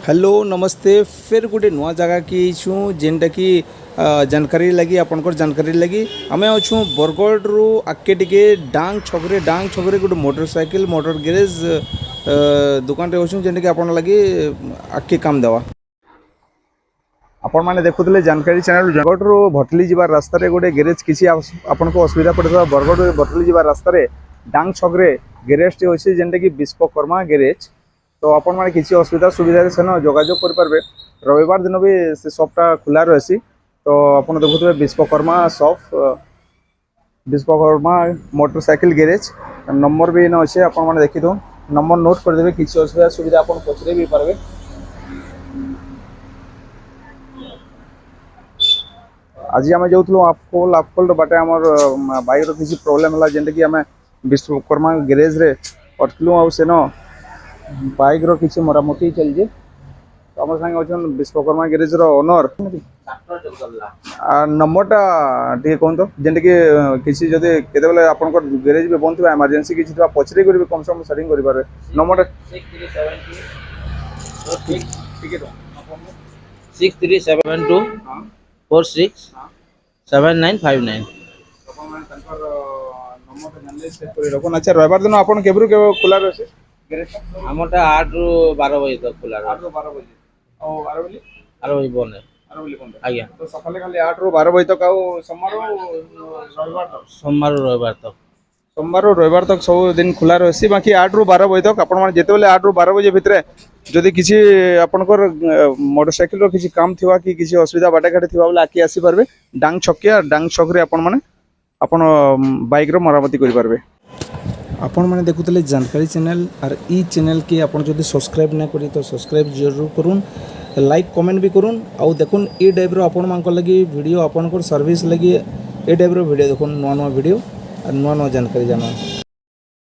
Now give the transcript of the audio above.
Hello नमस्ते फिर गोटे नुआ जगह की छूँ जेनटा कि जानकारी लगी आपनकर जानकारी लगी आमे अच्छू बरगढ़ रु आगे टिके डांग छकरे गोटे मोटरसाइकिल मोटर गैरेज दुकान रे अच्छू जेनटा कि आपन लगी आगे काम देवा आपण मैंने देखुले जानकारी चैनल बरगढ़ रु भटली जीवार रास्तार गोटे गैरेज किसी आपन को असुविधा पड़ता बरगढ़ रु भटली जीवार रास्तार डांग छकरे गैरेज टी अच्छे जेनटा कि विश्वकर्मा गैरेज तो आपण मैंने किसी असुविधा सुविधा सेन जोगाजोग करेंगे रविवार दिन भी से सॉपटा खुला रही तो आपड़ देखुए Vishwakarma shop Vishwakarma motorcycle garage number भी इन अच्छे आपण मैंने देखी दो नंबर नोट करदे किसी असुविधा सुविधा आप पचरे भी पारे। आज आम जाऊँ आपकोल बाटे आम बाइक किसी प्रोब्लेम है जेनटा कि आम विश्वकर्मा गैरेज रे अटकलु आ सेन बाइक रो किसी मरामती चलजे तो आम सागे अच्छा विश्वकर्मा गैरेज रो ओनर नंबरटा टे कहतो जेनटा कि किसी जदि केते आपन गैरेज भी बंद थी इमरजेंसी किसी पचरे कर कम से कम सेटिंग कर नंबर 6372 46 7959। अच्छा रविवार दिन आप खुला रहे आमटा 8 रु 12 बजे तक खुला रहे। 8 ରୁ 12 बजे और 12 बजे 12 बजे बंद है। 12 बजे बंद आज्ञा तो सकाले खाली 8 ରୁ 12 बजे तक आउ सोमवार रु रविवार तक सब दिन खुला रही बाकी 8 ରୁ 12 बजे तक आप जिते 8 ରୁ 12 बजे भितर जदि किसी आपनकर मोटरसाइकिल किसी काम थिवा कि किसी असुविधा बाटे घाटे थिवा बोले आके आसी पारबे डांग छकिया डांग छक रे आपन बाइक रो मरामती करि पारबे। आपण मैंने देखुले जानकारी चैनल और ई चैनल के आप जब सब्सक्राइब ना करी तो सब्सक्राइब जरूर करूँ लाइक कमेंट भी करूँ आउ देखुन ये टाइप आपण मान लगी वीडियो आपन सर्विस लगी ये टाइप वीडियो देखुन नुआ नुआ वीडियो और नुआ नुआ जानकारी जाना।